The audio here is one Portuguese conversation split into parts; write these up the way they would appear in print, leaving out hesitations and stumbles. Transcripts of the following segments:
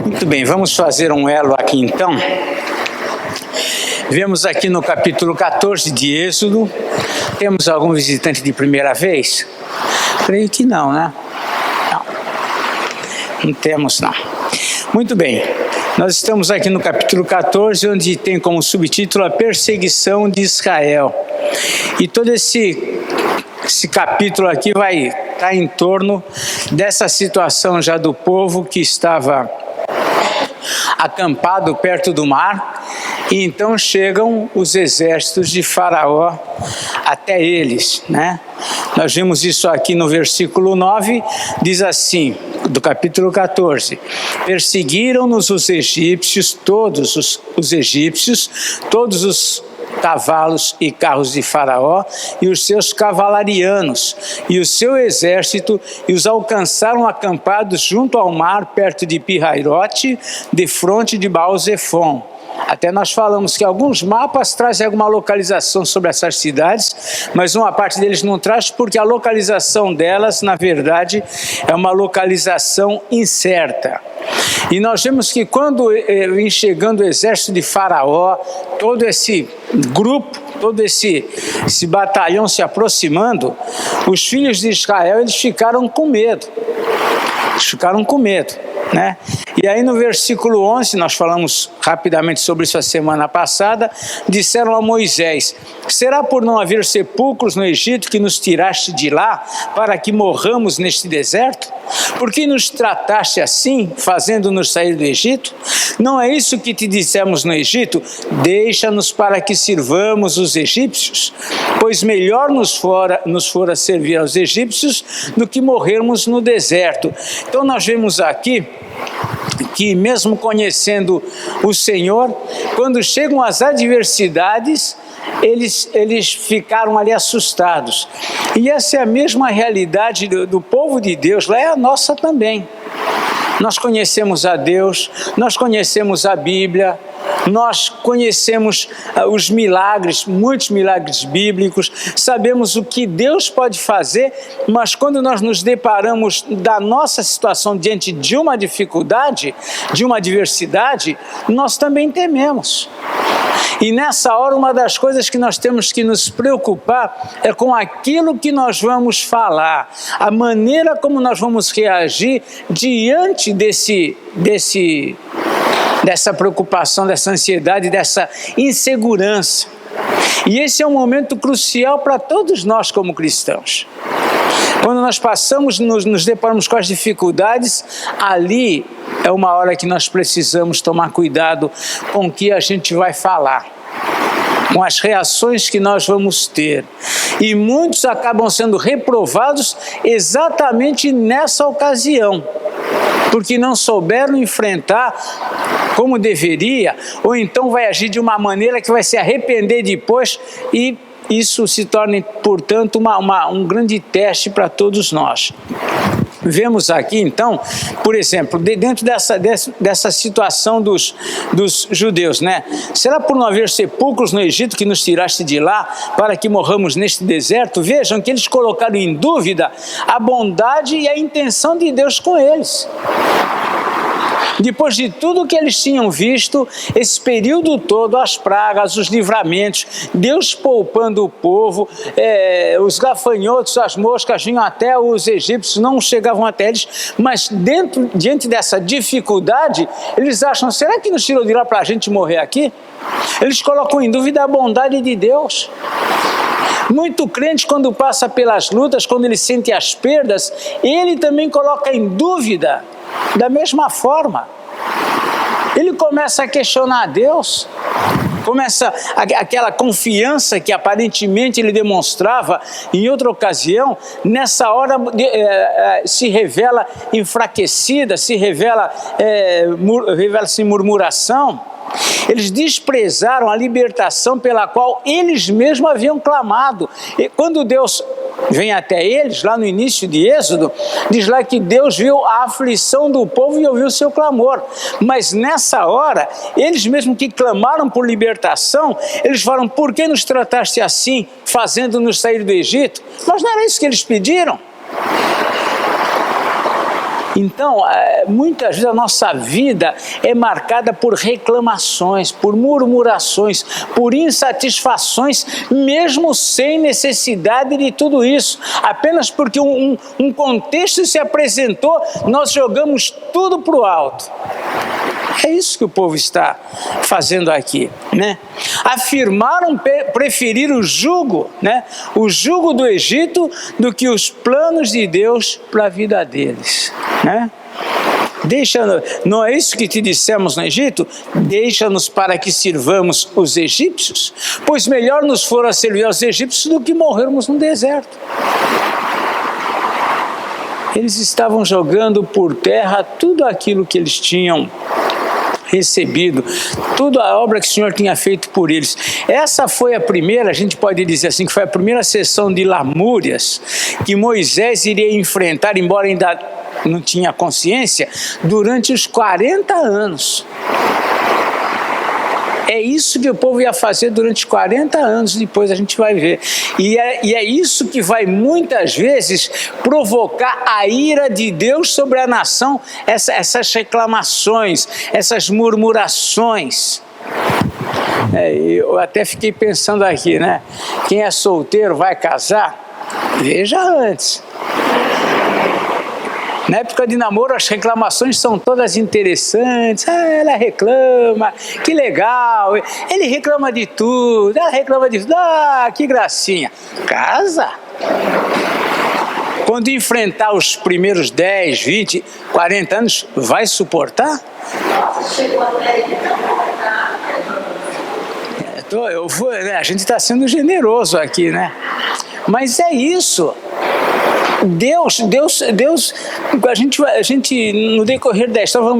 Muito bem, vamos fazer um elo aqui então. Vemos aqui no capítulo 14 de Êxodo. Temos algum visitante de primeira vez? Creio que não, né? Não temos não. Muito bem, nós estamos aqui no capítulo 14, onde tem como subtítulo a perseguição de Israel. E todo esse capítulo aqui vai estar em torno dessa situação já do povo que estava acampado perto do mar, e então chegam os exércitos de Faraó até eles, né? Nós vimos isso aqui no versículo 9, diz assim, do capítulo 14: perseguiram-nos os egípcios, todos os egípcios, todos os cavalos e carros de Faraó e os seus cavalarianos e o seu exército, e os alcançaram acampados junto ao mar, perto de Pi-Hairote, defronte de Baal-Zefon. Até nós falamos que alguns mapas trazem alguma localização sobre essas cidades, mas uma parte deles não traz porque a localização delas, na verdade, é uma localização incerta. E nós vemos que quando vem chegando o exército de Faraó, todo esse grupo, todo esse batalhão se aproximando, os filhos de Israel, eles ficaram com medo. Né? E aí no versículo 11, nós falamos rapidamente sobre isso a semana passada, disseram a Moisés: será por não haver sepulcros no Egito que nos tiraste de lá, para que morramos neste deserto? Por que nos trataste assim, fazendo-nos sair do Egito? Não é isso que te dissemos no Egito? Deixa-nos para que sirvamos os egípcios, pois melhor nos fora servir aos egípcios do que morrermos no deserto. Então nós vemos aqui que mesmo conhecendo o Senhor, quando chegam as adversidades, eles ficaram ali assustados. E essa é a mesma realidade do povo de Deus, lá é a nossa também. Nós conhecemos a Deus, nós conhecemos a Bíblia, nós conhecemos os milagres, muitos milagres bíblicos, sabemos o que Deus pode fazer, mas quando nós nos deparamos da nossa situação diante de uma dificuldade, de uma adversidade, nós também tememos. E nessa hora, uma das coisas que nós temos que nos preocupar é com aquilo que nós vamos falar, a maneira como nós vamos reagir diante dessa preocupação, dessa ansiedade, dessa insegurança. E esse é um momento crucial para todos nós como cristãos. Quando nós nos deparamos com as dificuldades, ali é uma hora que nós precisamos tomar cuidado com o que a gente vai falar, com as reações que nós vamos ter. E muitos acabam sendo reprovados exatamente nessa ocasião, porque não souberam enfrentar como deveria, ou então vai agir de uma maneira que vai se arrepender depois, e isso se torna, portanto, um grande teste para todos nós. Vemos aqui, então, por exemplo, dentro dessa situação dos judeus, né? Será por não haver sepulcros no Egito que nos tiraste de lá, para que morramos neste deserto? Vejam que eles colocaram em dúvida a bondade e a intenção de Deus com eles. Depois de tudo que eles tinham visto, esse período todo, as pragas, os livramentos, Deus poupando o povo, os gafanhotos, as moscas vinham até os egípcios, não chegavam até eles, mas diante dessa dificuldade, eles acham: será que nos tirou de lá para a gente morrer aqui? Eles colocam em dúvida a bondade de Deus. Muito crente, quando passa pelas lutas, quando ele sente as perdas, ele também coloca em dúvida da mesma forma. Ele começa a questionar a Deus, começa aquela confiança que aparentemente ele demonstrava em outra ocasião, nessa hora se revela enfraquecida, se revela-se murmuração. Eles desprezaram a libertação pela qual eles mesmos haviam clamado. E quando Deus vem até eles, lá no início de Êxodo, diz lá que Deus viu a aflição do povo e ouviu o seu clamor. Mas nessa hora, eles mesmos que clamaram por libertação, eles falaram: por que nos trataste assim, fazendo-nos sair do Egito? Mas não era isso que eles pediram. Então, muitas vezes a nossa vida é marcada por reclamações, por murmurações, por insatisfações, mesmo sem necessidade de tudo isso. Apenas porque um contexto se apresentou, nós jogamos tudo para o alto. É isso que o povo está fazendo aqui, né? Afirmaram preferir o jugo, né? O jugo do Egito do que os planos de Deus para a vida deles, né? Não é isso que te dissemos no Egito? Deixa-nos para que sirvamos os egípcios, pois melhor nos fora servir aos egípcios do que morrermos no deserto. Eles estavam jogando por terra tudo aquilo que eles tinham recebido, toda a obra que o Senhor tinha feito por eles. Essa foi a primeira, a gente pode dizer assim, que foi a primeira sessão de lamúrias que Moisés iria enfrentar, embora ainda não tinha consciência, durante os 40 anos. É isso que o povo ia fazer durante 40 anos, depois a gente vai ver. E é isso que vai muitas vezes provocar a ira de Deus sobre a nação, essas reclamações, essas murmurações. Eu até fiquei pensando aqui, né? Quem é solteiro vai casar? Veja antes. Na época de namoro, as reclamações são todas interessantes. Ela reclama, que legal. Ele reclama de tudo, ela reclama de tudo. Que gracinha. Casa. Quando enfrentar os primeiros 10, 20, 40 anos, vai suportar? A gente está sendo generoso aqui, né? Mas é isso. Deus, a gente no decorrer da história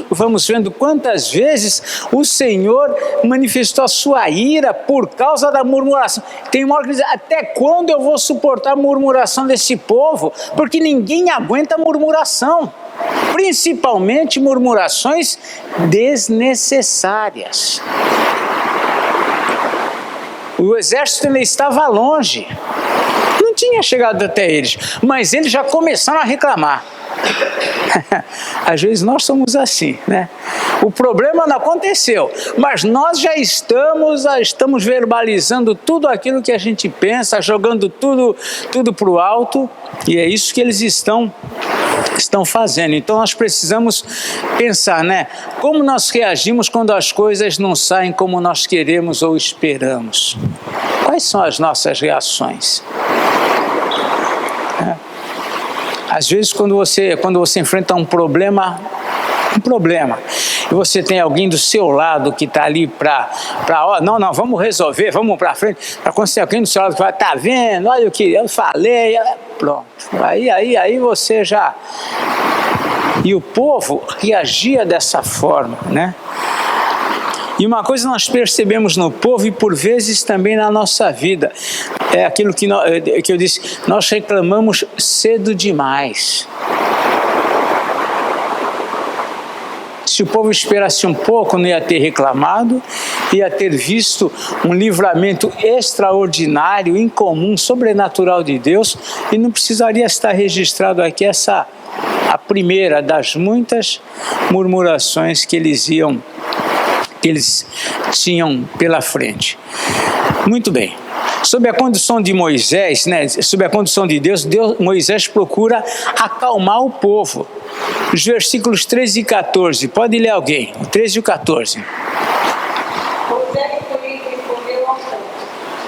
vamos vendo quantas vezes o Senhor manifestou a sua ira por causa da murmuração. Tem uma hora que diz, até quando eu vou suportar a murmuração desse povo? Porque ninguém aguenta murmuração, principalmente murmurações desnecessárias. O exército ainda estava longe, não tinha chegado até eles, mas eles já começaram a reclamar. Às vezes nós somos assim, né? O problema não aconteceu, mas nós já estamos verbalizando tudo aquilo que a gente pensa, jogando tudo para o alto, e é isso que eles estão fazendo. Então nós precisamos pensar, né? Como nós reagimos quando as coisas não saem como nós queremos ou esperamos? Quais são as nossas reações? Às vezes quando você enfrenta um problema, e você tem alguém do seu lado que está ali não, vamos resolver, vamos para frente, para quando você tem alguém do seu lado que vai, tá vendo, olha o que eu falei, pronto, aí você já... E o povo reagia dessa forma, né? E uma coisa nós percebemos no povo e por vezes também na nossa vida, é aquilo que eu disse, nós reclamamos cedo demais. Se o povo esperasse um pouco, não ia ter reclamado, ia ter visto um livramento extraordinário, incomum, sobrenatural de Deus, e não precisaria estar registrado aqui a primeira das muitas murmurações que eles tinham pela frente. Muito bem. Sob a condição de Moisés, né, sob a condição de Deus, Moisés procura acalmar o povo. Os versículos 13 e 14, pode ler alguém, o 13 e o 14. Moisés, porém, respondeu ao povo: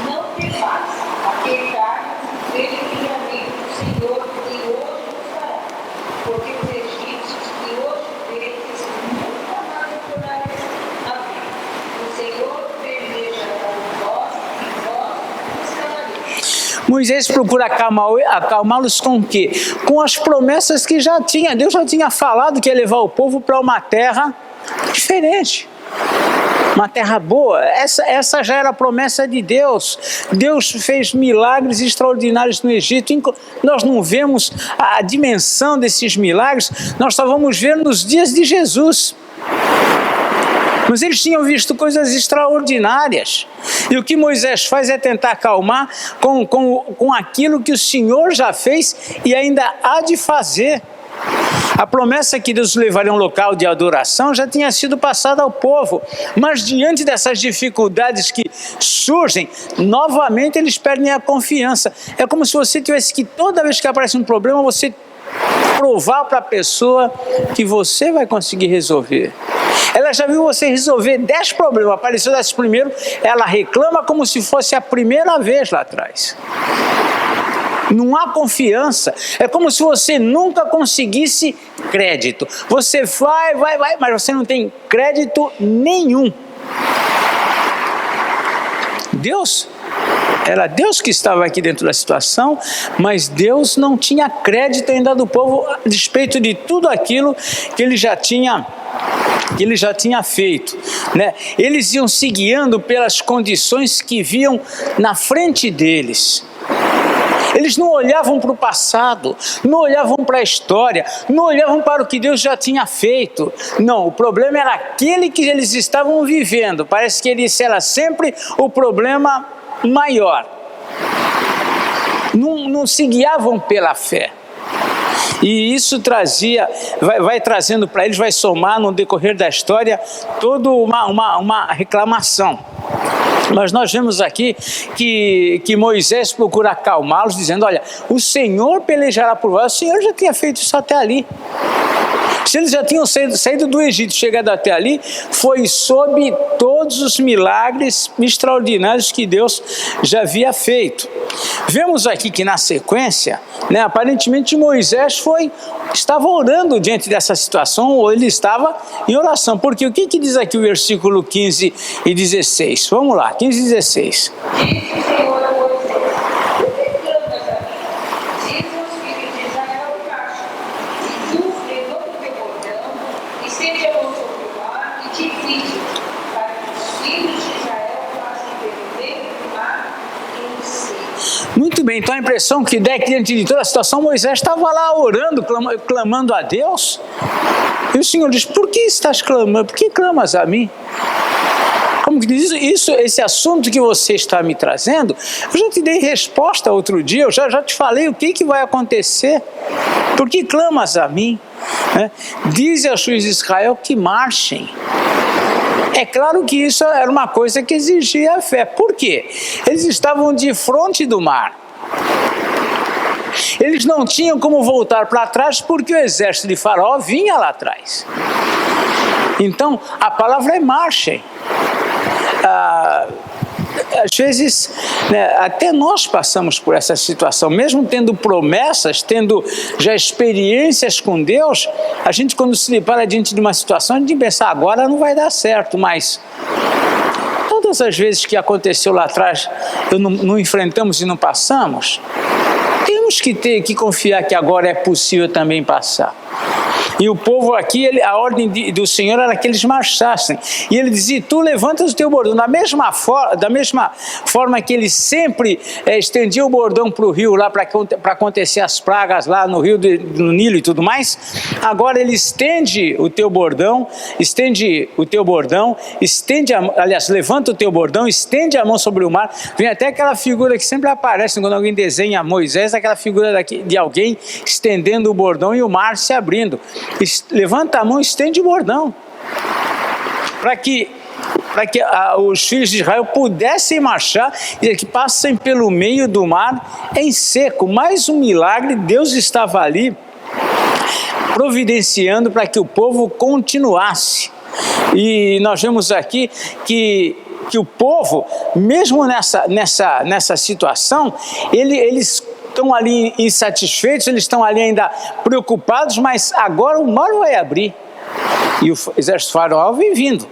não temais, aquietai-vos, veja livramento do Senhor que hoje vos fará, porque os egípcios que hoje vedes nunca mais tornareis a ver. O Senhor peleja por vós e vós vos calareis. Moisés procura acalmá-los com o quê? Com as promessas que já tinha. Deus já tinha falado que ia levar o povo para uma terra diferente. Uma terra boa. Essa já era a promessa de Deus. Deus fez milagres extraordinários no Egito. Nós não vemos a dimensão desses milagres, nós só vamos ver nos dias de Jesus. Mas eles tinham visto coisas extraordinárias. E o que Moisés faz é tentar acalmar com aquilo que o Senhor já fez e ainda há de fazer. A promessa que Deus levaria a um local de adoração já tinha sido passada ao povo, mas diante dessas dificuldades que surgem, novamente eles perdem a confiança. É como se você tivesse que, toda vez que aparece um problema, você provar para a pessoa que você vai conseguir resolver. Ela já viu você resolver 10 problemas, apareceu desse primeiro, ela reclama como se fosse a primeira vez lá atrás. Não há confiança, é como se você nunca conseguisse crédito. Você vai, mas você não tem crédito nenhum. Era Deus que estava aqui dentro da situação, mas Deus não tinha crédito ainda do povo a despeito de tudo aquilo que ele já tinha feito, né? Eles iam se guiando pelas condições que viam na frente deles. Eles não olhavam para o passado, não olhavam para a história, não olhavam para o que Deus já tinha feito. Não, o problema era aquele que eles estavam vivendo. Parece que esse era sempre o problema maior. Não se guiavam pela fé. E isso vai trazendo para eles, vai somar no decorrer da história toda uma reclamação. Mas nós vemos aqui que Moisés procura acalmá-los, dizendo: olha, o Senhor pelejará por vós. O Senhor já tinha feito isso até ali. Se eles já tinham saído do Egito, chegado até ali, foi sob todos os milagres extraordinários que Deus já havia feito. Vemos aqui que na sequência, né, aparentemente Moisés estava orando diante dessa situação, ou ele estava em oração. Porque o que diz aqui o versículo 15 e 16? Vamos lá, 15 e 16. Disse o Senhor a Moisés: por que clamas a mim? Diz aos filhos de Israel e marcha. E tu levanta o teu bordão, estende a mão sobre o mar e divide, para que os filhos de Israel passem pelo meio do mar em seco. Muito bem, então a impressão que dá é que diante de toda a situação, Moisés estava lá orando, clamando a Deus. E o Senhor diz: por que estás clamando? Por que clamas a mim? Como que diz isso? Esse assunto que você está me trazendo, eu já te dei resposta outro dia, eu já te falei o que vai acontecer. Por que clamas a mim? Dize aos filhos de Israel que marchem. É claro que isso era uma coisa que exigia a fé. Por quê? Eles estavam de frente do mar. Eles não tinham como voltar para trás porque o exército de Faraó vinha lá atrás. Então, a palavra é marchem. Às vezes, né, até nós passamos por essa situação, mesmo tendo promessas, tendo já experiências com Deus, a gente, quando se depara diante de uma situação, a gente pensa: agora não vai dar certo, mas todas as vezes que aconteceu lá atrás, não enfrentamos e não passamos, temos que confiar que agora é possível também passar. E o povo aqui, a ordem do Senhor era que eles marchassem. E ele dizia: tu levantas o teu bordão. Da mesma forma que ele sempre estendia o bordão para o rio, lá para acontecer as pragas lá no rio no Nilo e tudo mais, agora ele estende o teu bordão, levanta o teu bordão, estende a mão sobre o mar. Vem até aquela figura que sempre aparece quando alguém desenha Moisés, aquela figura de alguém estendendo o bordão e o mar se abrindo. Levanta a mão e estende o bordão, para que os filhos de Israel pudessem marchar e que passem pelo meio do mar em seco. Mais um milagre, Deus estava ali providenciando para que o povo continuasse. E nós vemos aqui que o povo, mesmo nessa situação, eles estão ali insatisfeitos, eles estão ali ainda preocupados, mas agora o mar vai abrir e o exército faraó vem vindo.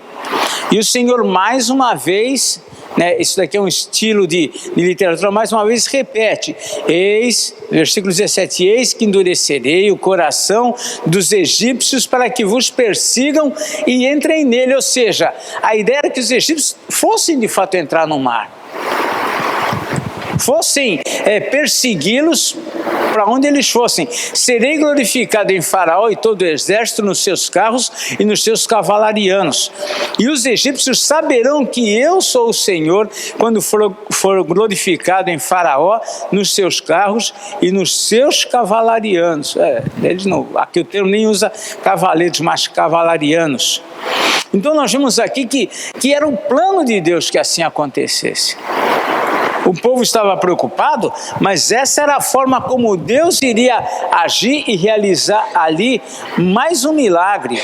E o Senhor mais uma vez, né, isso daqui é um estilo de literatura, mais uma vez repete: eis, versículo 17, eis que endurecerei o coração dos egípcios para que vos persigam e entrem nele. Ou seja, a ideia era que os egípcios fossem de fato entrar no mar, fossem persegui-los para onde eles fossem. Serei glorificado em Faraó e todo o exército, nos seus carros e nos seus cavalarianos. E os egípcios saberão que eu sou o Senhor, quando for glorificado em Faraó, nos seus carros e nos seus cavalarianos. Eles não, aqui o termo nem usa cavaleiros, mas cavalarianos. Então nós vemos aqui que era o plano de Deus que assim acontecesse. O povo estava preocupado, mas essa era a forma como Deus iria agir e realizar ali mais um milagre.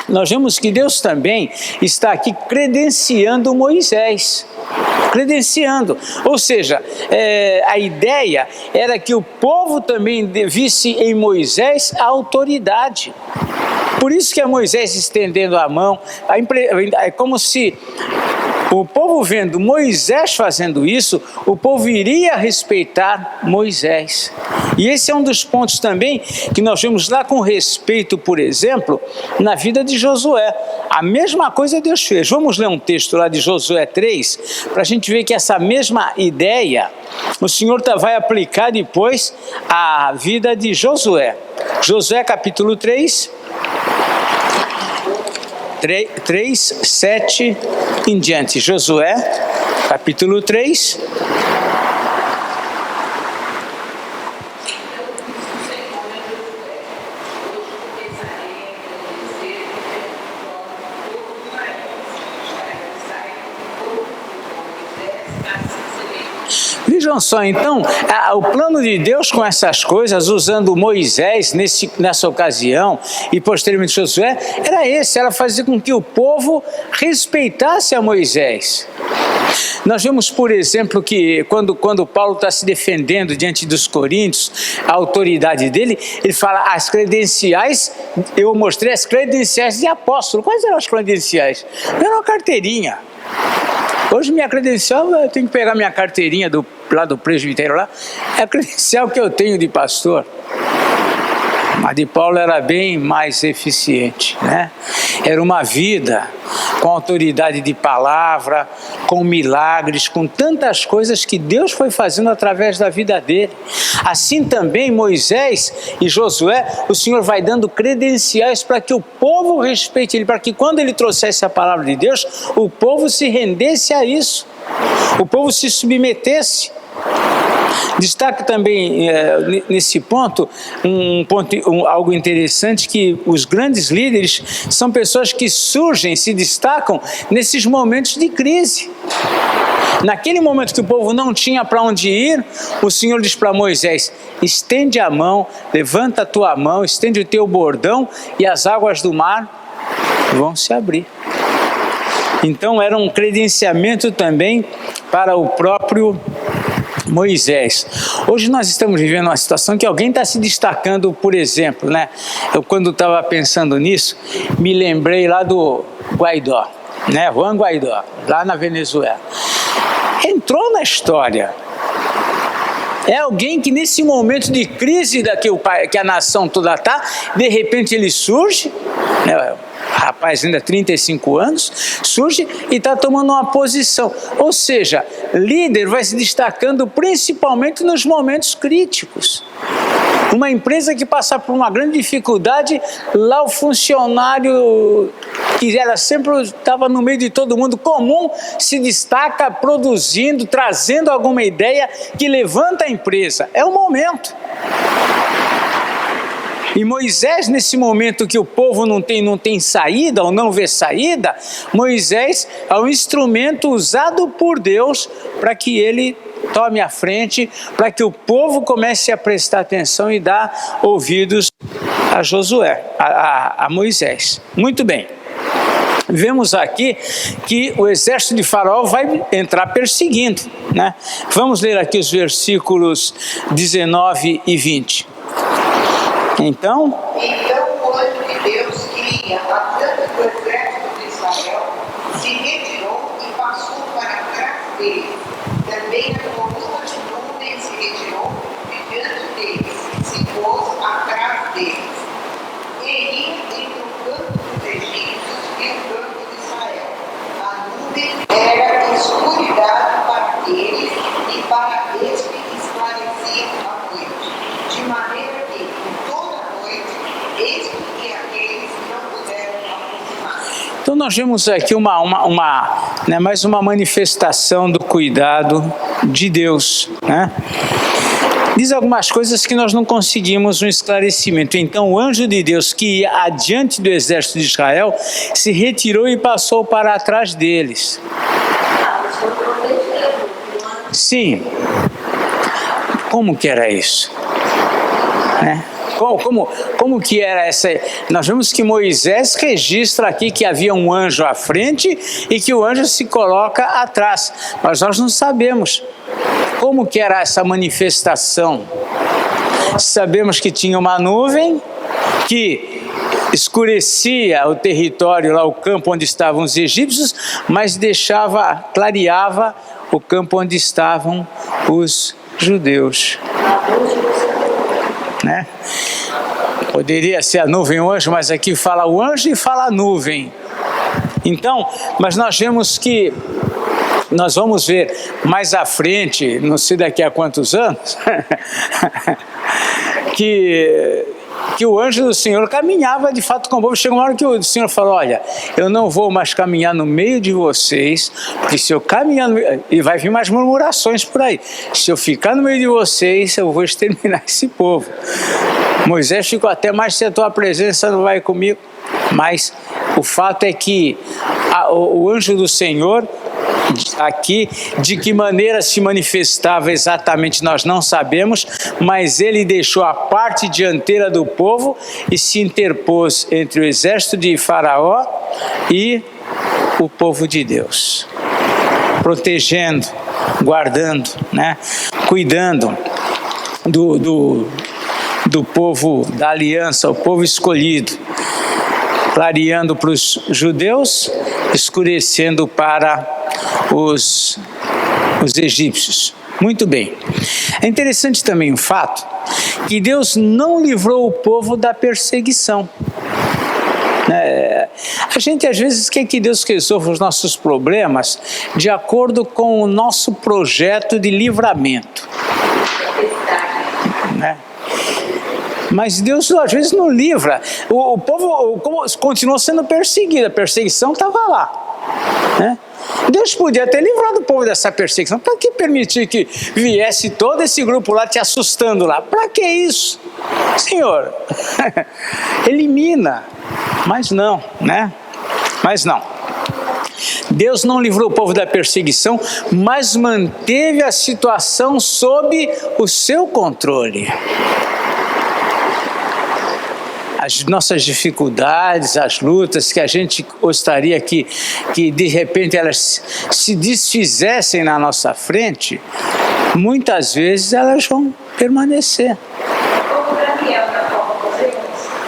Nós vemos que Deus também está aqui credenciando Moisés. Credenciando, ou seja, a ideia era que o povo também visse em Moisés a autoridade. Por isso que é Moisés estendendo a mão, é como se o povo vendo Moisés fazendo isso, o povo iria respeitar Moisés. E esse é um dos pontos também que nós vemos lá com respeito, por exemplo, na vida de Josué. A mesma coisa Deus fez. Vamos ler um texto lá de Josué 3, para a gente ver que essa mesma ideia o Senhor vai aplicar depois à vida de Josué. Josué capítulo 3, 7 em diante. Josué, capítulo 3. Vejam só, então, o plano de Deus com essas coisas, usando Moisés nessa ocasião e posteriormente Josué, era esse, era fazer com que o povo respeitasse a Moisés. Nós vemos, por exemplo, que quando Paulo está se defendendo diante dos coríntios, a autoridade dele, ele fala, as credenciais, eu mostrei as credenciais de apóstolo. Quais eram as credenciais? Era uma carteirinha. Hoje minha credencial, eu tenho que pegar minha carteirinha lá do presbitério lá, é a credencial que eu tenho de pastor. A de Paulo era bem mais eficiente, né? Era uma vida com autoridade de palavra, com milagres, com tantas coisas que Deus foi fazendo através da vida dele. Assim também Moisés e Josué, o Senhor vai dando credenciais para que o povo respeite ele, para que quando ele trouxesse a palavra de Deus, o povo se rendesse a isso, o povo se submetesse. Destaque também nesse ponto, algo interessante, que os grandes líderes são pessoas que surgem, se destacam nesses momentos de crise. Naquele momento que o povo não tinha para onde ir, o Senhor diz para Moisés, estende a mão, levanta a tua mão, estende o teu bordão e as águas do mar vão se abrir. Então era um credenciamento também para o próprio Moisés. Hoje nós estamos vivendo uma situação que alguém está se destacando, por exemplo, né? Eu quando estava pensando nisso, me lembrei lá do Guaidó, né? Juan Guaidó, lá na Venezuela. Entrou na história. É alguém que nesse momento de crise que a nação toda está, de repente ele surge, né? Rapaz, ainda 35 anos, surge e está tomando uma posição. Ou seja, líder vai se destacando principalmente nos momentos críticos. Uma empresa que passa por uma grande dificuldade, lá o funcionário que estava no meio de todo mundo comum, se destaca produzindo, trazendo alguma ideia que levanta a empresa. É o momento. E Moisés, nesse momento que o povo não tem saída, ou não vê saída, Moisés é um instrumento usado por Deus para que ele tome a frente, para que o povo comece a prestar atenção e dar ouvidos a Josué, a Moisés. Muito bem. Vemos aqui que o exército de Faraó vai entrar perseguindo, né? Vamos ler aqui os versículos 19 e 20. Então o anjo de Deus, que ia matando o exército de Israel, se retirou e passou para trás dele. Também a coluna de nuvem se retirou de diante deles, se pôs atrás deles. E ia entre o campo dos egípcios e o campo de Israel. A nuvem era escuridade para eles e para este esclarecia a noite. Então nós vemos aqui mais uma manifestação do cuidado de Deus, né? Diz algumas coisas que nós não conseguimos um esclarecimento. Então o anjo de Deus que ia adiante do exército de Israel se retirou e passou para trás deles. Sim. Como que era isso? Né? Como que era essa? Nós vemos que Moisés registra aqui que havia um anjo à frente e que o anjo se coloca atrás. Mas nós não sabemos como que era essa manifestação. Sabemos que tinha uma nuvem que escurecia o território, lá o campo onde estavam os egípcios, mas clareava o campo onde estavam os judeus. Né? Poderia ser a nuvem o anjo, mas aqui fala o anjo e fala a nuvem. Então, mas nós vemos que nós vamos ver mais à frente, não sei daqui a quantos anos, que o anjo do Senhor caminhava de fato com o povo. Chegou uma hora que o Senhor falou: olha, eu não vou mais caminhar no meio de vocês, porque se eu caminhar e vai vir mais murmurações por aí, se eu ficar no meio de vocês, eu vou exterminar esse povo. Moisés ficou até mais se a tua presença não vai comigo. Mas o fato é que o anjo do Senhor aqui, de que maneira se manifestava exatamente nós não sabemos, mas ele deixou a parte dianteira do povo e se interpôs entre o exército de Faraó e o povo de Deus, protegendo, guardando, né? Cuidando do povo da aliança, o povo escolhido, clareando para os judeus, escurecendo para os egípcios. Muito bem. É interessante também o fato que Deus não livrou o povo da perseguição. A gente às vezes quer que Deus resolva os nossos problemas de acordo com o nosso projeto de livramento. Né? Mas Deus às vezes não livra. O povo continuou sendo perseguido, a perseguição estava lá. Né? Deus podia ter livrado o povo dessa perseguição. Para que permitir que viesse todo esse grupo lá te assustando lá? Para que isso? Senhor, elimina. Mas não, né? Mas não. Deus não livrou o povo da perseguição, mas manteve a situação sob o seu controle. As nossas dificuldades, as lutas que a gente gostaria que de repente elas se desfizessem na nossa frente, muitas vezes elas vão permanecer.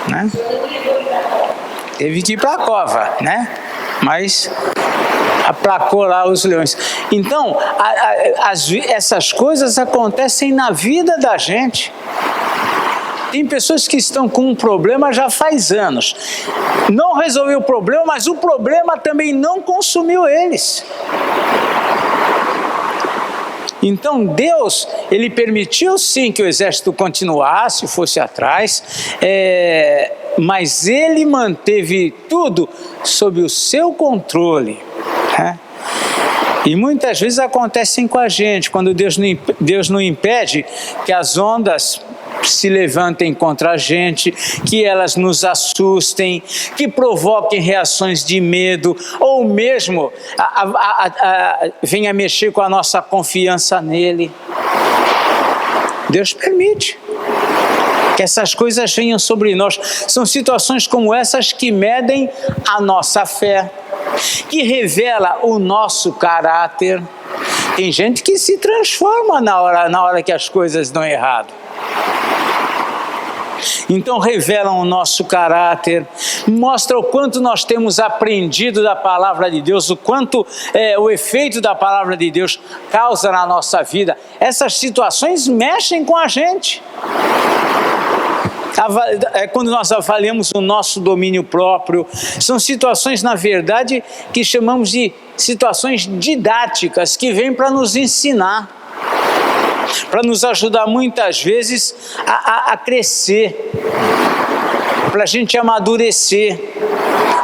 Né? Teve que ir para a cova, né? Mas aplacou lá os leões. Então, essas coisas acontecem na vida da gente. Tem pessoas que estão com um problema já faz anos. Não resolveu o problema, mas o problema também não consumiu eles. Então Deus, Ele permitiu sim que o exército continuasse, fosse atrás, mas Ele manteve tudo sob o seu controle. Né? E muitas vezes acontecem com a gente, quando Deus não impede que as ondas se levantem contra a gente, que elas nos assustem, que provoquem reações de medo, ou mesmo venha mexer com a nossa confiança nele. Deus permite que essas coisas venham sobre nós. São situações como essas que medem a nossa fé, que revela o nosso caráter. Tem gente que se transforma na hora que as coisas dão errado. Então revelam o nosso caráter, mostra o quanto nós temos aprendido da palavra de Deus, o quanto o efeito da palavra de Deus causa na nossa vida. Essas situações mexem com a gente. Quando nós avaliamos o nosso domínio próprio, são situações, na verdade, que chamamos de situações didáticas, que vêm para nos ensinar, para nos ajudar muitas vezes a crescer, para a gente amadurecer,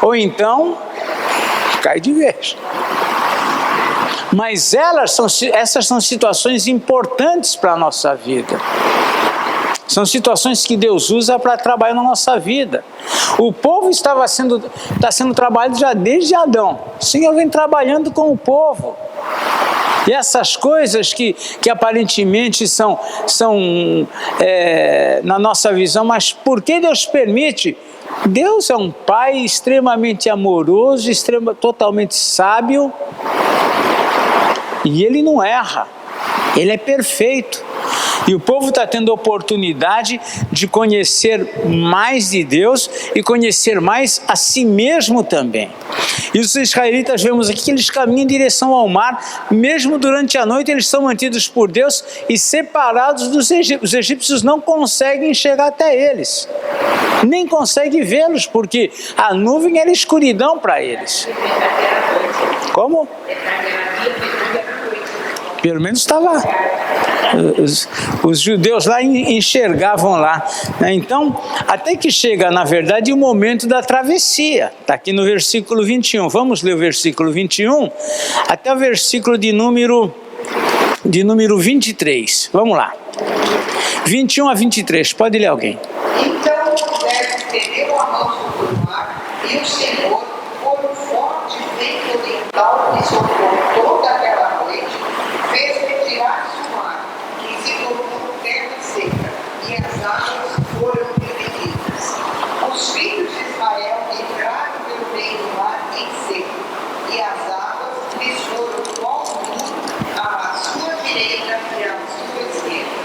ou então cai de vez. Mas essas são situações importantes para a nossa vida. São situações que Deus usa para trabalhar na nossa vida. O povo está sendo trabalhado já desde Adão. O Senhor vem trabalhando com o povo. E essas coisas que aparentemente são na nossa visão, mas por que Deus permite? Deus é um Pai extremamente amoroso, totalmente sábio, e Ele não erra, Ele é perfeito. E o povo está tendo a oportunidade de conhecer mais de Deus e conhecer mais a si mesmo também. E os israelitas, vemos aqui que eles caminham em direção ao mar, mesmo durante a noite eles são mantidos por Deus e separados dos egípcios. Os egípcios não conseguem chegar até eles, nem conseguem vê-los, porque a nuvem era escuridão para eles. Como? Pelo menos está lá. Os judeus lá enxergavam lá, né? Então, até que chega, na verdade, o momento da travessia. Está aqui no versículo 21. Vamos ler o versículo 21 até o versículo de número 23. Vamos lá. 21 a 23. Pode ler alguém. Então Moisés estendeu a mão sobre o mar, e o Senhor, por um forte vento oriental que soprou toda aquela noite, fez retirar-se o mar, que se tornou terra seca, e as águas foram divididas. Os filhos de Israel entraram pelo meio do mar em seco, e as águas lhes foram igual muro à sua direita e à sua esquerda.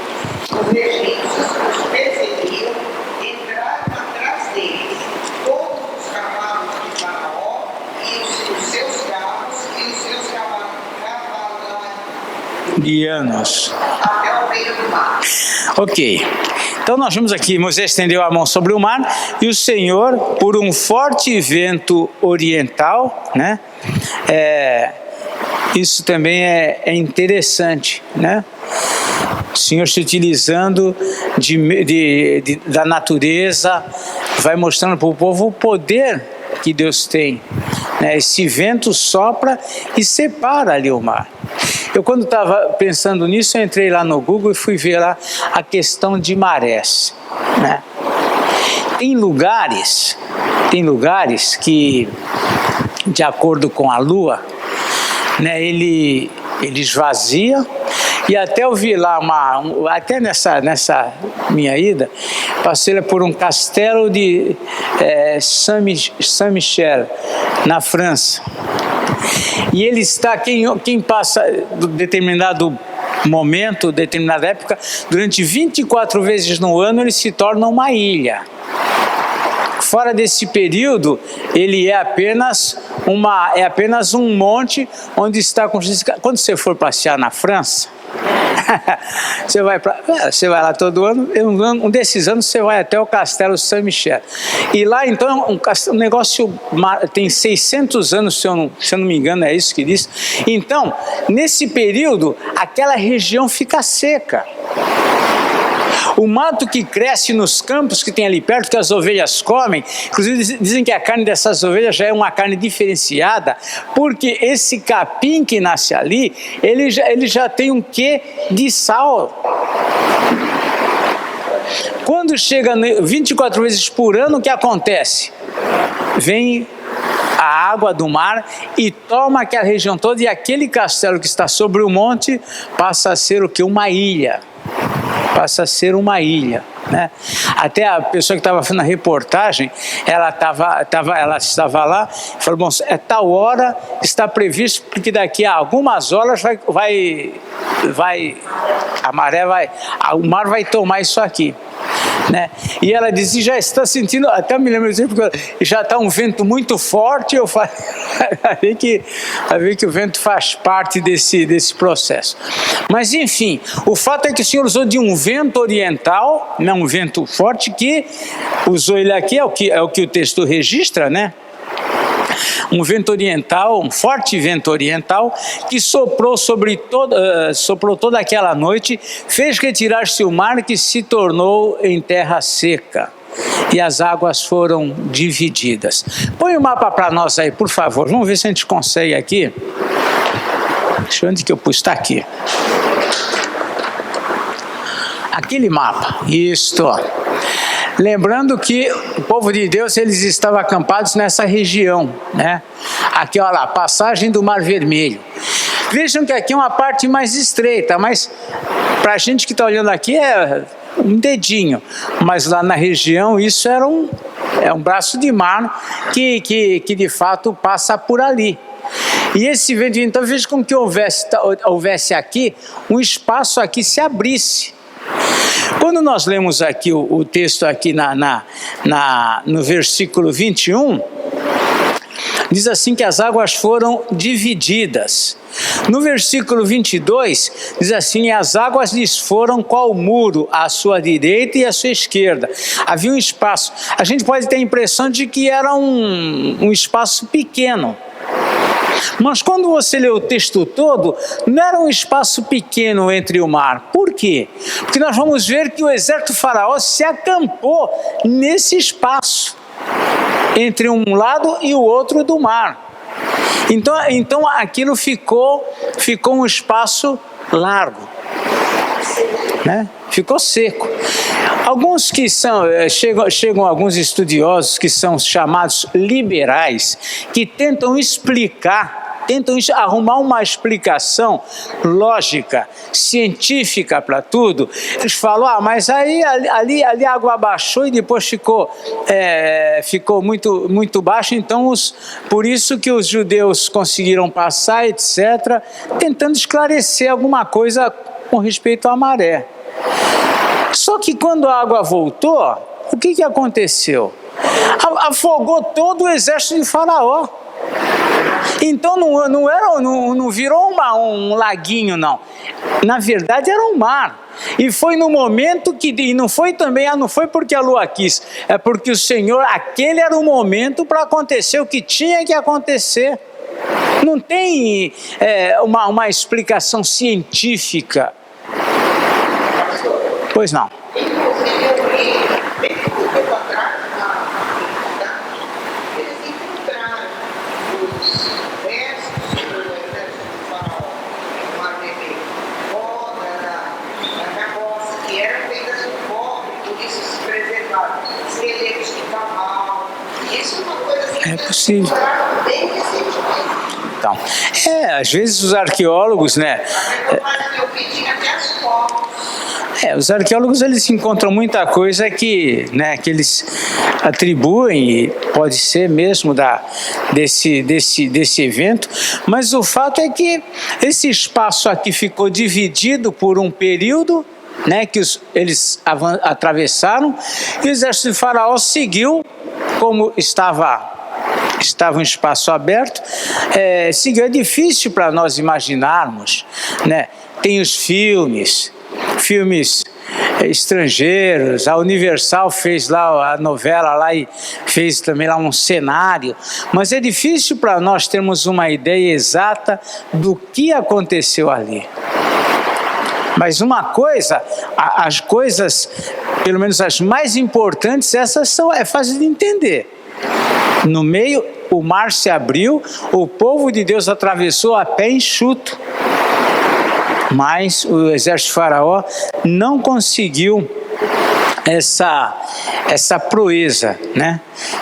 Os egípcios os perseguiam, entraram atrás deles, todos os cavalos de Faraó, e os seus carros, e os seus cavalos Guianos. até o meio do mar. Ok, então nós vemos aqui, Moisés estendeu a mão sobre o mar e o Senhor, por um forte vento oriental, né? Isso também é interessante, né? O Senhor se utilizando da natureza, vai mostrando para o povo o poder que Deus tem, né? Esse vento sopra e separa ali o mar. Eu, quando estava pensando nisso, eu entrei lá no Google e fui ver lá a questão de marés, né? Tem lugares que, de acordo com a lua, né, ele esvazia. E até eu vi lá, até nessa minha ida, passei por um castelo de Saint-Michel, na França. E ele está, quem passa determinado momento, determinada época, durante 24 vezes no ano, ele se torna uma ilha. Fora desse período, ele é apenas um monte onde está... Quando você for passear na França, você vai lá todo ano, um desses anos você vai até o Castelo Saint-Michel. E lá, então, um negócio tem 600 anos, se eu não me engano, é isso que diz. Então, nesse período, aquela região fica seca. O mato que cresce nos campos que tem ali perto, que as ovelhas comem, inclusive dizem que a carne dessas ovelhas já é uma carne diferenciada, porque esse capim que nasce ali, ele já tem um quê de sal. Quando chega 24 vezes por ano, o que acontece? Vem a água do mar e toma aquela região toda, e aquele castelo que está sobre o monte passa a ser o que? Uma ilha. Passa a ser uma ilha, né? Até a pessoa que estava fazendo a reportagem, ela estava lá e falou: bom, tal hora está previsto, porque daqui a algumas horas o mar vai tomar isso aqui, né? E ela disse: já está sentindo, até me lembro disso, porque já está um vento muito forte. Eu falei, vai ver que o vento faz parte desse processo. Mas enfim, o fato é que o Senhor usou de um vento oriental, né, um vento forte, que usou ele aqui, é o que o texto registra, né? Um vento oriental, um forte vento oriental, que soprou toda aquela noite, fez retirar-se o mar, que se tornou em terra seca. e as águas foram divididas. Põe o mapa para nós aí, por favor. Vamos ver se a gente consegue aqui. Deixa eu ver onde que eu pus. Está aqui. Aquele mapa. Isto, ó. Lembrando que o povo de Deus, eles estavam acampados nessa região, né? Aqui, olha lá, passagem do Mar Vermelho. Vejam que aqui é uma parte mais estreita, mas para a gente que está olhando aqui é um dedinho. Mas lá na região isso era um braço de mar que de fato passa por ali. E esse vento, então veja como que houvesse aqui um espaço aqui se abrisse. Quando nós lemos aqui o texto aqui no versículo 21, diz assim que as águas foram divididas. No versículo 22, diz assim, as águas lhes foram qual muro, à sua direita e à sua esquerda. Havia um espaço. A gente pode ter a impressão de que era um espaço pequeno. Mas quando você lê o texto todo, não era um espaço pequeno entre o mar. Por quê? Porque nós vamos ver que o exército faraó se acampou nesse espaço, entre um lado e o outro do mar. Então aquilo ficou um espaço largo, né? Ficou seco. Alguns que chegam alguns estudiosos que são chamados liberais, que tentam arrumar uma explicação lógica, científica para tudo. Eles falam, mas aí ali a água abaixou e depois ficou muito, muito baixo, então por isso que os judeus conseguiram passar, etc., tentando esclarecer alguma coisa com respeito à maré. Só que quando a água voltou, o que aconteceu? Afogou todo o exército de Faraó. Então não virou um laguinho, não. Na verdade era um mar. E foi no momento e não foi porque a lua quis, é porque o Senhor, aquele era o momento para acontecer o que tinha que acontecer. Não tem uma explicação científica. Pois não. Inclusive, eu li, bem pouco tempo atrás, eles encontraram os restos do exército do Faraó, no Mar Vermelho, roda da carroça, que eram feitas de cobre, por isso se preservaram, esqueletos de cavalo. Isso é uma coisa assim que eles encontraram bem recentemente. Então, às vezes os arqueólogos, né? Tinha até as fotos. Os arqueólogos, eles encontram muita coisa que eles atribuem, e pode ser mesmo desse evento, mas o fato é que esse espaço aqui ficou dividido por um período, né, que eles atravessaram, e o exército de Faraó seguiu, como estava um espaço aberto, seguiu. É difícil para nós imaginarmos, né? Tem os filmes estrangeiros, a Universal fez lá a novela lá e fez também lá um cenário, mas é difícil para nós termos uma ideia exata do que aconteceu ali. Mas uma coisa, as coisas, pelo menos as mais importantes, é fácil de entender. No meio, o mar se abriu, o povo de Deus atravessou a pé enxuto. Mas o exército de Faraó não conseguiu essa proeza, né?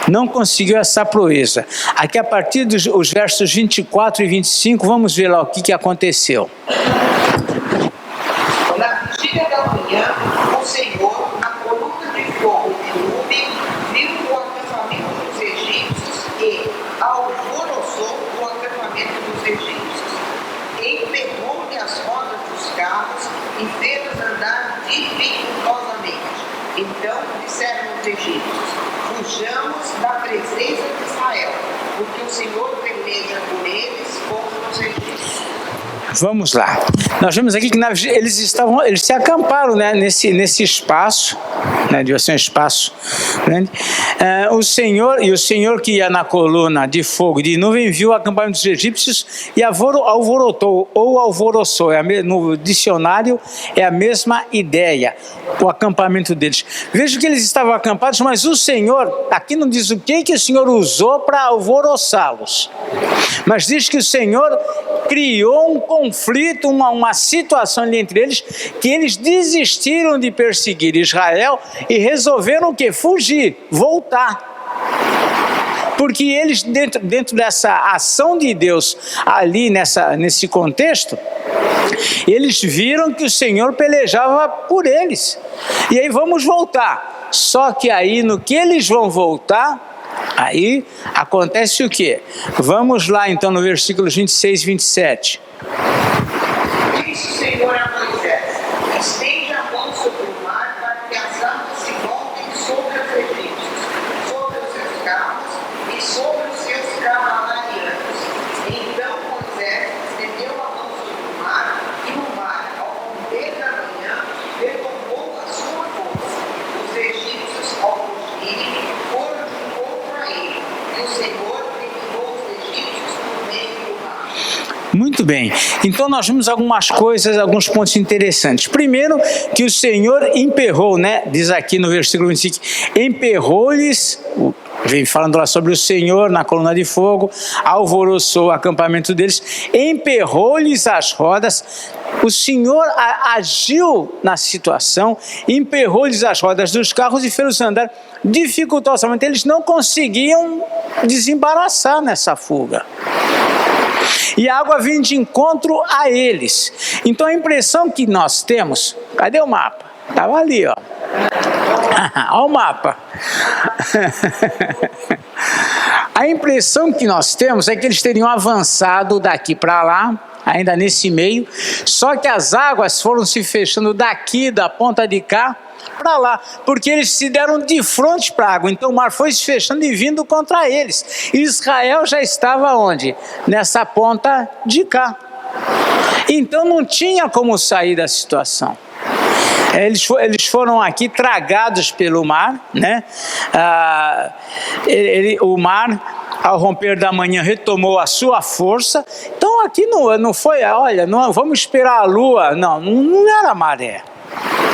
Não conseguiu essa proeza. Aqui a partir dos versos 24 e 25, vamos ver lá o que aconteceu. Na vigília da manhã, o Senhor, na coluna de fogo de nuvem, viu o acampamento dos egípcios e alvoroçou o acampamento dos egípcios. Emperrou-lhe as rodas dos carros e fez-os andar dificultosamente. Então disseram os egípcios: fujamos da presença de Israel, porque o Senhor peleja por eles contra os egípcios. Vamos lá. Nós vemos aqui que eles se acamparam, né, nesse espaço, né? Devia ser um espaço grande. O Senhor que ia na coluna de fogo, de nuvem, viu o acampamento dos egípcios e alvorotou, ou alvoroçou. No dicionário é a mesma ideia, o acampamento deles. Veja que eles estavam acampados, mas o Senhor, aqui não diz o que o Senhor usou para alvoroçá-los, mas diz que o Senhor criou um conflito, uma situação ali entre eles, que eles desistiram de perseguir Israel e resolveram o quê? Fugir, voltar. Porque eles, dentro dessa ação de Deus, ali nesse contexto, eles viram que o Senhor pelejava por eles. E aí vamos voltar. Só que aí, no que eles vão voltar, aí acontece o quê? Vamos lá então no versículo 26 e 27. Disse o Senhor a Moisés: estende a mão sobre o mar para que as águas se voltem sobre os egípcios, sobre os seus carros e sobre os seus cavalarianos. Então Moisés estendeu a mão sobre o mar, e o mar, ao romper da manhã, retomou a sua força. Os egípcios, ao fugirem, foram de encontro a ele, e o Senhor derribou os egípcios no meio do mar. Muito bem, então nós vimos algumas coisas, alguns pontos interessantes. Primeiro, que o Senhor emperrou, né? Diz aqui no versículo 25, emperrou-lhes, vem falando lá sobre o Senhor na coluna de fogo, alvoroçou o acampamento deles, emperrou-lhes as rodas. O Senhor agiu na situação, emperrou-lhes as rodas dos carros e fez-os andar dificultosamente. Eles não conseguiam desembaraçar nessa fuga. E a água vinha de encontro a eles. Então a impressão que nós temos, cadê o mapa? Estava ali, ó. Olha o mapa. A impressão que nós temos é que eles teriam avançado daqui para lá, ainda nesse meio, só que as águas foram se fechando daqui, da ponta de cá, para lá, porque eles se deram de frente para a água, então o mar foi se fechando e vindo contra eles. Israel já estava onde? Nessa ponta de cá. Então não tinha como sair da situação. Eles foram aqui tragados pelo mar, né? O mar, ao romper da manhã, retomou a sua força. Então aqui não foi, olha, não, vamos esperar a lua. Não era maré.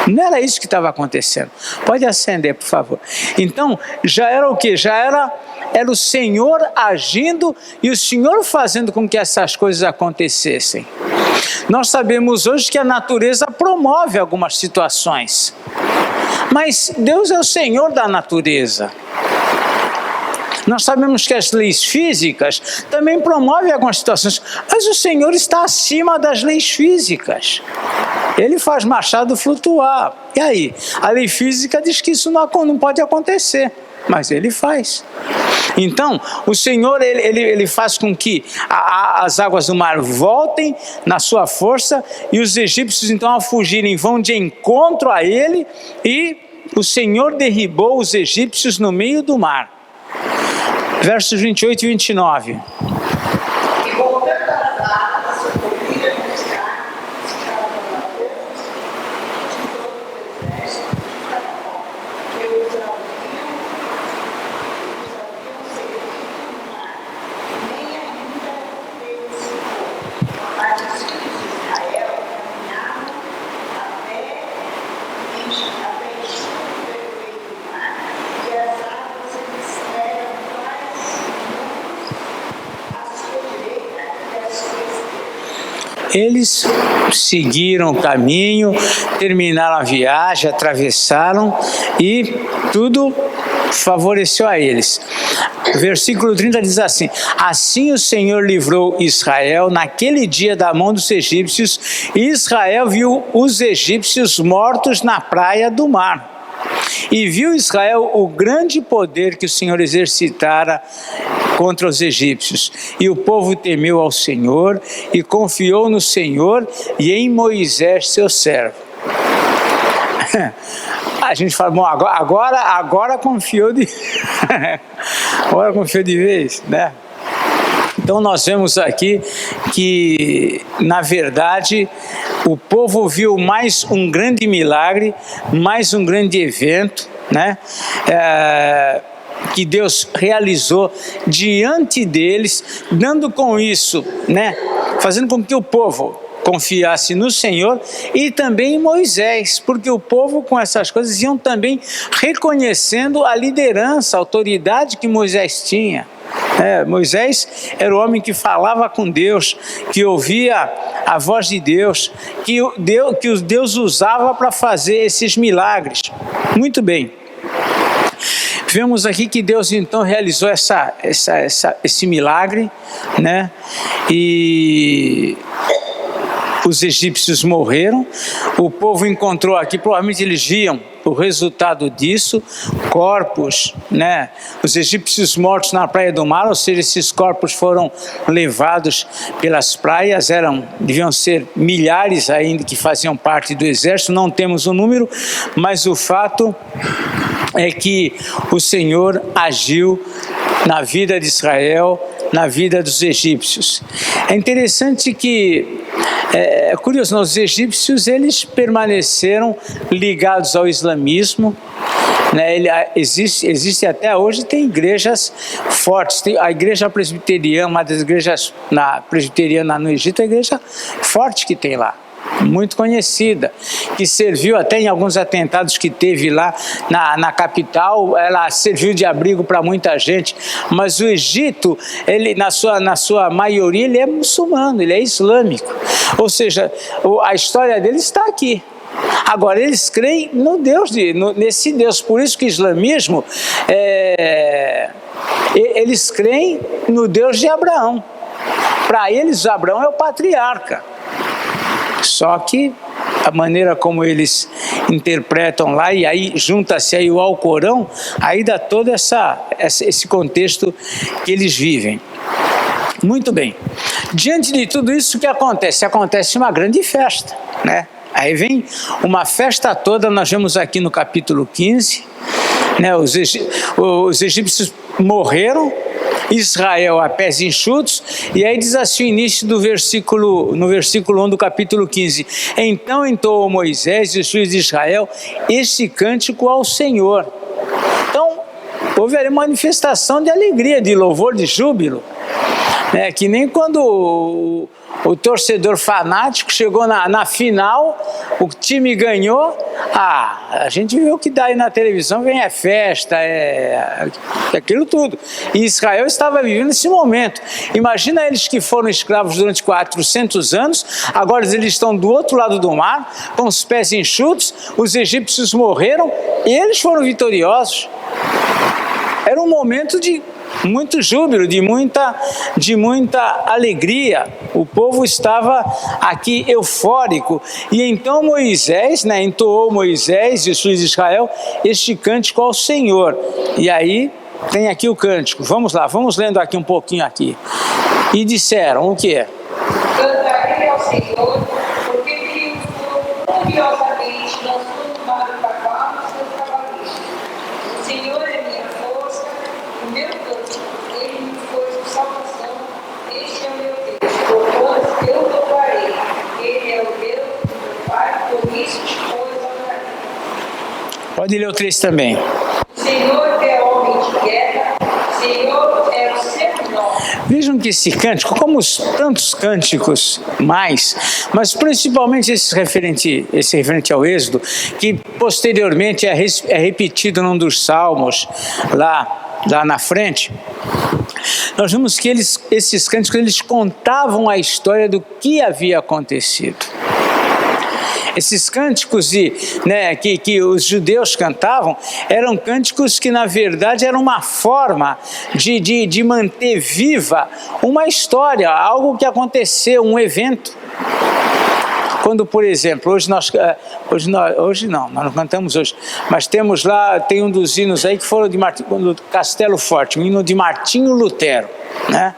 Não era isso que estava acontecendo. Pode acender, por favor. Então, já era o quê? Já era o Senhor agindo e o Senhor fazendo com que essas coisas acontecessem. Nós sabemos hoje que a natureza promove algumas situações, mas Deus é o Senhor da natureza. Nós sabemos que as leis físicas também promovem algumas situações, mas o Senhor está acima das leis físicas. Ele faz machado flutuar. E aí? A lei física diz que isso não pode acontecer, mas Ele faz. Então, o Senhor, ele faz com que as águas do mar voltem na sua força, e os egípcios, então, ao fugirem, vão de encontro a Ele, e o Senhor derribou os egípcios no meio do mar. Versos 28 e 29. E voltando às águas, corriam nos carros, cavalarianos, de todo o exército de Faraó, que os haviam servido no mar, nem ainda eles se foram. Mas os filhos de Israel caminhavam até encher o meio do mar, e as águas eles eram Eles seguiram o caminho, terminaram a viagem, atravessaram e tudo favoreceu a eles. Versículo 30 diz assim: assim o Senhor livrou Israel naquele dia da mão dos egípcios, e Israel viu os egípcios mortos na praia do mar. E viu Israel o grande poder que o Senhor exercitara contra os egípcios. E o povo temeu ao Senhor e confiou no Senhor e em Moisés, seu servo. A gente fala, bom, agora confiou de agora confiou de vez, né? Então nós vemos aqui que, na verdade, o povo viu mais um grande milagre, mais um grande evento, né? Que Deus realizou diante deles, dando com isso, né? Fazendo com que o povo confiasse no Senhor e também em Moisés, porque o povo com essas coisas iam também reconhecendo a liderança, a autoridade que Moisés tinha. Moisés era o homem que falava com Deus, que ouvia a voz de Deus, que Deus usava para fazer esses milagres. Muito bem. Vemos aqui que Deus então realizou esse milagre, né? E os egípcios morreram, o povo encontrou aqui, provavelmente eles viam o resultado disso, corpos, né? Os egípcios mortos na praia do mar, ou seja, esses corpos foram levados pelas praias, deviam ser milhares ainda que faziam parte do exército, não temos o número, mas o fato é que o Senhor agiu na vida de Israel, na vida dos egípcios. É interessante que, é curioso, os egípcios eles permaneceram ligados ao islamismo, né? Existe até hoje, tem igrejas fortes, tem a igreja presbiteriana, uma das igrejas presbiteriana no Egito, é a igreja forte que tem lá, muito conhecida, que serviu até em alguns atentados que teve lá na capital, ela serviu de abrigo para muita gente, mas o Egito, ele, na sua maioria, ele é muçulmano, ele é islâmico, ou seja, a história dele está aqui. Agora, eles creem no Deus, nesse Deus, por isso que o islamismo, eles creem no Deus de Abraão. Para eles, Abraão é o patriarca. Só que a maneira como eles interpretam lá, e aí junta-se aí o Alcorão, aí dá todo esse contexto que eles vivem. Muito bem. Diante de tudo isso, o que acontece? Acontece uma grande festa, né? Aí vem uma festa toda, nós vemos aqui no capítulo 15, né? Os egípcios morreram, Israel a pés enxutos, e aí diz assim o início no versículo 1 do capítulo 15: então entoou Moisés e os filhos de Israel este cântico ao Senhor. Então, houve ali manifestação de alegria, de louvor, de júbilo, né? Que nem quando o torcedor fanático chegou na final, o time ganhou, a gente viu o que dá aí na televisão, vem festa, aquilo tudo. E Israel estava vivendo esse momento. Imagina eles que foram escravos durante 400 anos, agora eles estão do outro lado do mar, com os pés enxutos, os egípcios morreram, e eles foram vitoriosos. Era um momento de muito júbilo, de muita alegria. O povo estava aqui eufórico. E então Moisés, né, entoou Moisés e os filhos de Israel este cântico ao Senhor. E aí tem aqui o cântico. Vamos lá, vamos lendo aqui um pouquinho aqui. E disseram o quê? Cantarei ao Senhor, porque triunfou gloriosamente na sua mão da palma e seus cavaleiros. O Senhor é minha força, o meu Deus, ele me foi de salvação, este é o meu Deus, porquanto eu louvarei, ele é o Deus do meu Pai, por isso te exaltarei. Pode ler o 3 também. O Senhor é homem de guerra, o Senhor é o seu nome. Vejam que esse cântico, como os tantos cânticos mais, mas principalmente esse referente ao Êxodo, que posteriormente é repetido num dos salmos lá na frente, nós vemos que esses cânticos eles contavam a história do que havia acontecido. Esses cânticos que os judeus cantavam eram cânticos que, na verdade, eram uma forma de manter viva uma história, algo que aconteceu, um evento. Quando, por exemplo, hoje nós não cantamos hoje, mas tem um dos hinos aí que foram do Castelo Forte, um hino de Martinho Lutero, né?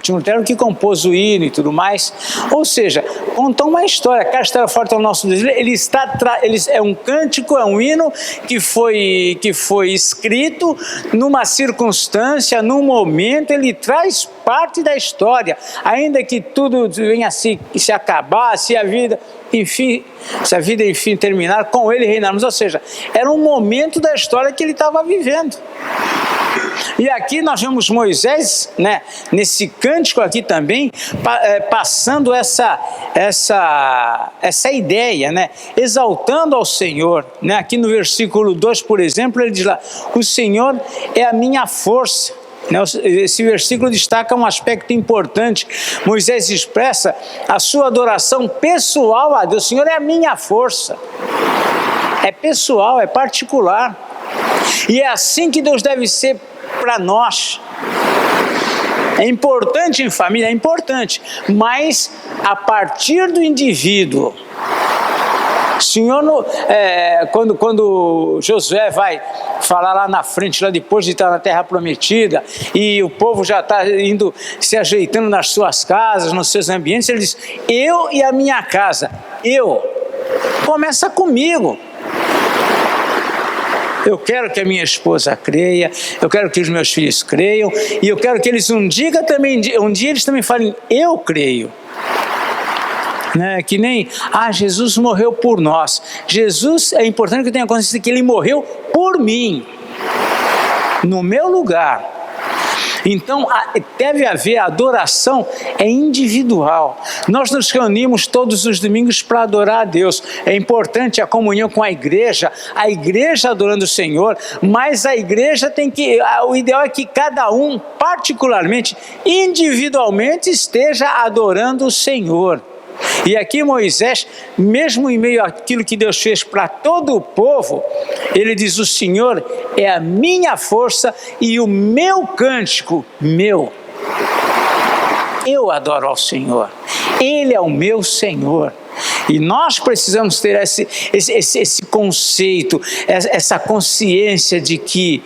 Martim Lutero que compôs o hino e tudo mais. Ou seja, contou uma história. Cada história forte é o nosso Deus. É um cântico, é um hino que foi escrito numa circunstância, num momento, ele traz parte da história. Ainda que tudo venha se acabar, se a vida enfim terminar, com ele reinarmos. Ou seja, era um momento da história que ele estava vivendo. E aqui nós vemos Moisés, né, nesse cântico aqui também, passando essa ideia, né, exaltando ao Senhor, né. Aqui no versículo 2, por exemplo, ele diz lá: o Senhor é a minha força. Esse versículo destaca um aspecto importante. Moisés expressa a sua adoração pessoal a Deus. O Senhor é a minha força. É pessoal, é particular. E é assim que Deus deve ser para nós. É importante em família, é importante, mas a partir do indivíduo. O Senhor, quando Josué vai falar lá na frente, lá depois de estar na terra prometida, e o povo já está indo, se ajeitando nas suas casas, nos seus ambientes, ele diz: eu e a minha casa. Começa comigo. Eu quero que a minha esposa creia, eu quero que os meus filhos creiam, e eu quero que eles um dia eles também falem: eu creio. Né? Que nem, Jesus morreu por nós. Jesus, é importante que eu tenha consciência que ele morreu por mim, no meu lugar. Então, deve haver adoração, é individual. Nós nos reunimos todos os domingos para adorar a Deus. É importante a comunhão com a igreja adorando o Senhor, mas a igreja o ideal é que cada um, particularmente, individualmente, esteja adorando o Senhor. E aqui Moisés, mesmo em meio àquilo que Deus fez para todo o povo, ele diz: o Senhor é a minha força e o meu cântico, eu adoro ao Senhor, Ele é o meu Senhor. E nós precisamos ter esse conceito, essa consciência de que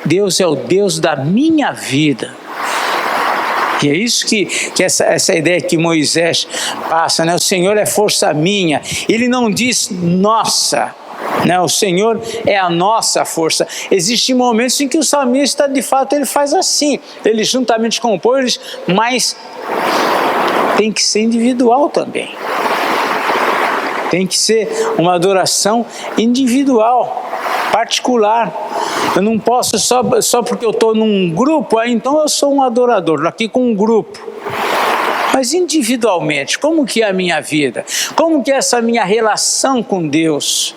Deus é o Deus da minha vida. E é isso que essa ideia que Moisés passa, né? O Senhor é força minha. Ele não diz nossa, né? O Senhor é a nossa força. Existem momentos em que o salmista, de fato, ele faz assim. Ele juntamente com o povo, mas tem que ser individual também. Tem que ser uma adoração individual, particular. Eu não posso só porque eu estou num grupo, então eu sou um adorador, aqui com um grupo. Mas individualmente, como que é a minha vida? Como que é essa minha relação com Deus?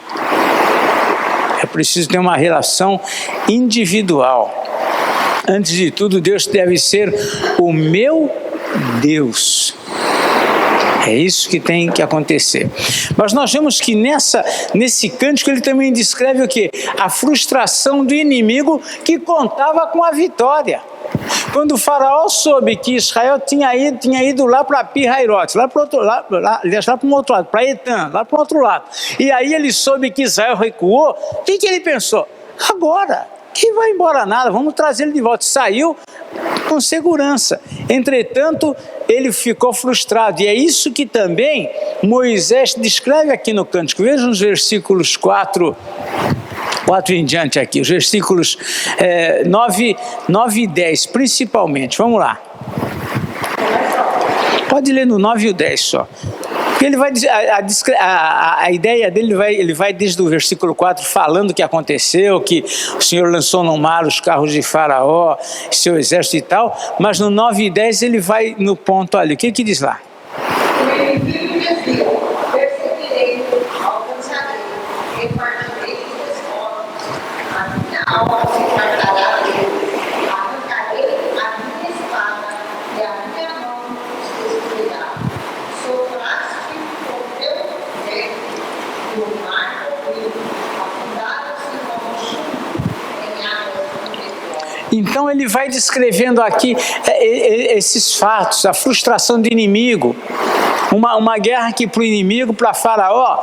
É preciso ter uma relação individual. Antes de tudo, Deus deve ser o meu Deus. É isso que tem que acontecer. Mas nós vemos que nesse cântico ele também descreve o quê? A frustração do inimigo que contava com a vitória. Quando o faraó soube que Israel tinha ido lá para Pi-Hairote, lá para o outro lado, para Etam, lá para o outro lado. E aí ele soube que Israel recuou, o que ele pensou? Agora, que vai embora nada, vamos trazer ele de volta. Saiu com segurança. Entretanto, ele ficou frustrado. E é isso que também Moisés descreve aqui no cântico. Vejam os versículos 4 em diante aqui, os versículos 9 e 10, principalmente. Vamos lá. Pode ler no 9 e o 10 só. Ele vai dizer, a ideia dele, ele vai desde o versículo 4 falando o que aconteceu, que o Senhor lançou no mar os carros de Faraó, seu exército e tal, mas no 9 e 10 ele vai no ponto ali. O que diz lá? O inimigo dizia: perseguirei, alcançarei, repartirei os povos, a minha alma se guardará dele, arrancarei a minha espada e a minha mão os destruirá. Sopraste com teu vento e o mar cobriu, afundaram-se como chumbo em águas impetuosas. Então ele vai descrevendo aqui esses fatos, a frustração do inimigo, uma guerra que para o inimigo, para Faraó,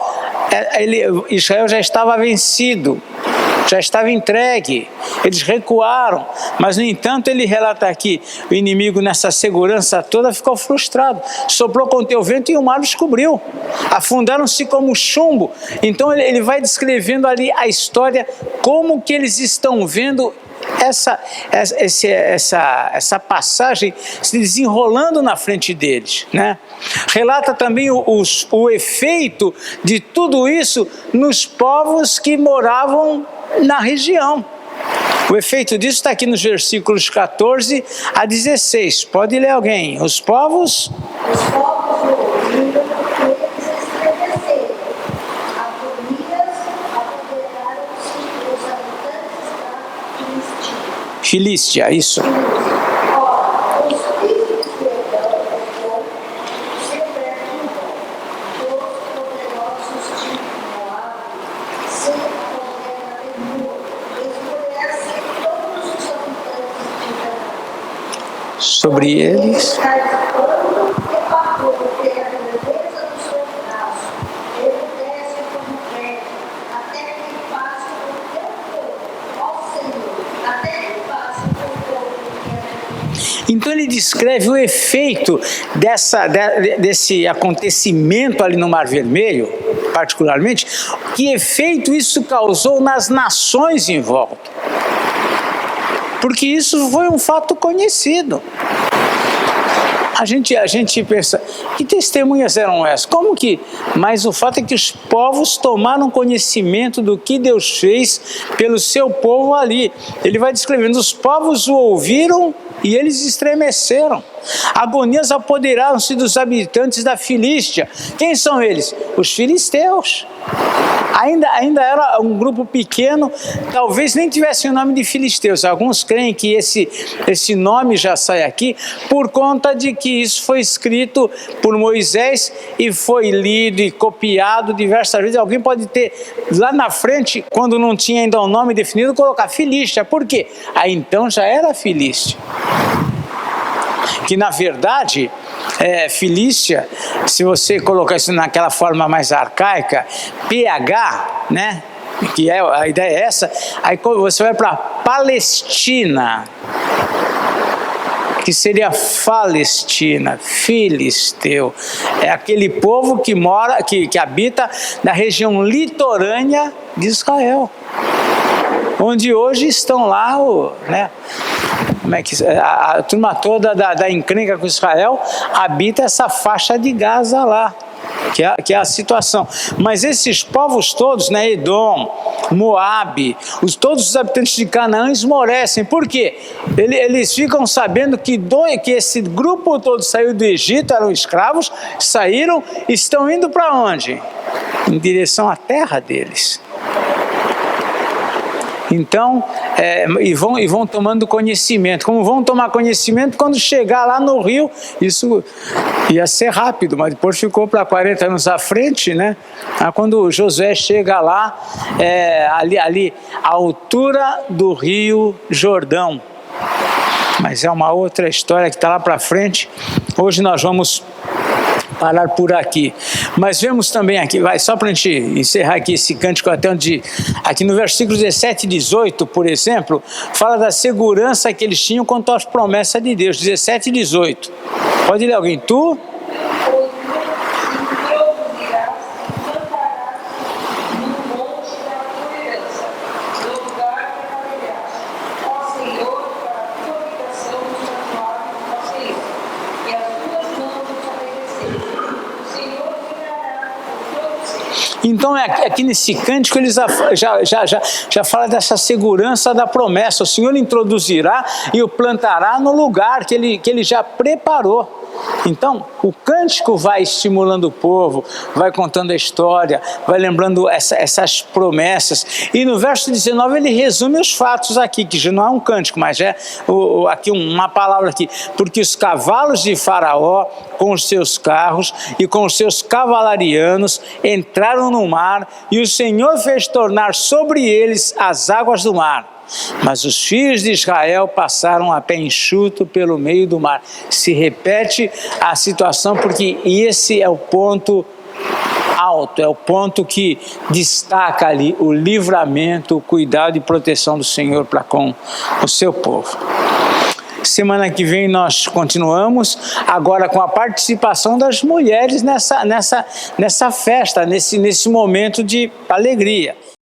Israel já estava vencido, já estava entregue, eles recuaram, mas no entanto ele relata aqui, o inimigo nessa segurança toda ficou frustrado, soprou contra o vento e o mar os cobriu, afundaram-se como chumbo. Então ele vai descrevendo ali a história, como que eles estão vendo essa passagem se desenrolando na frente deles, né? Relata também o efeito de tudo isso nos povos que moravam na região. O efeito disso está aqui nos versículos 14 a 16. Pode ler alguém? Os povos ouviram, eles estremeceram. Agonias apoderaram-se dos habitantes da Filístia, isso. Ora, os filhos de Edom se perturbam, os poderosos de Moabe se apoderam de Temor, escurecem todos os habitantes de Canaã. Sobre eles. Então ele descreve o efeito desse acontecimento ali no Mar Vermelho, particularmente, que efeito isso causou nas nações em volta. Porque isso foi um fato conhecido. A gente pensa, que testemunhas eram essas? Como que? Mas o fato é que os povos tomaram conhecimento do que Deus fez pelo seu povo ali. Ele vai descrevendo, os povos o ouviram e eles estremeceram. Agonias apoderaram-se dos habitantes da Filístia. Quem são eles? Os filisteus. Ainda era um grupo pequeno, talvez nem tivesse o nome de filisteus. Alguns creem que esse nome já sai aqui por conta de que isso foi escrito por Moisés e foi lido e copiado diversas vezes. Alguém pode ter lá na frente, quando não tinha ainda um nome definido, colocar Filístia. Por quê? Aí então já era Filístia. Que na verdade, Filístia, se você colocar isso naquela forma mais arcaica, PH, né? Que a ideia é essa, aí você vai para Palestina, que seria Falestina, filisteu, é aquele povo que mora, que habita na região litorânea de Israel, onde hoje estão lá, né? Como é que a turma toda da encrenca com Israel habita essa faixa de Gaza lá, que é a situação. Mas esses povos todos, né, Edom, Moabe, todos os habitantes de Canaã esmorecem. Por quê? Eles ficam sabendo que esse grupo todo saiu do Egito, eram escravos, saíram, estão indo para onde? Em direção à terra deles. Então, e vão tomando conhecimento. Como vão tomar conhecimento? Quando chegar lá no rio, isso ia ser rápido, mas depois ficou para 40 anos à frente, né? Quando Josué chega lá, ali à altura do rio Jordão. Mas é uma outra história que está lá para frente. Hoje nós vamos parar por aqui, mas vemos também aqui, só para a gente encerrar aqui esse cântico até onde, aqui no versículo 17 e 18, por exemplo, fala da segurança que eles tinham quanto às promessas de Deus, 17 e 18, pode ler alguém? Tu? Então aqui nesse cântico eles já fala dessa segurança da promessa. O Senhor introduzirá e o plantará no lugar que ele já preparou. Então o cântico vai estimulando o povo, vai contando a história, vai lembrando essas promessas. E no verso 19 ele resume os fatos aqui, que já não é um cântico, mas é aqui uma palavra aqui. Porque os cavalos de Faraó, com os seus carros e com os seus cavalarianos, entraram no mar, e o Senhor fez tornar sobre eles as águas do mar. Mas os filhos de Israel passaram a pé enxuto pelo meio do mar. Se repete a situação, porque esse é o ponto alto, é o ponto que destaca ali o livramento, o cuidado e proteção do Senhor para com o seu povo. Semana que vem nós continuamos, agora com a participação das mulheres nessa festa, nesse momento de alegria.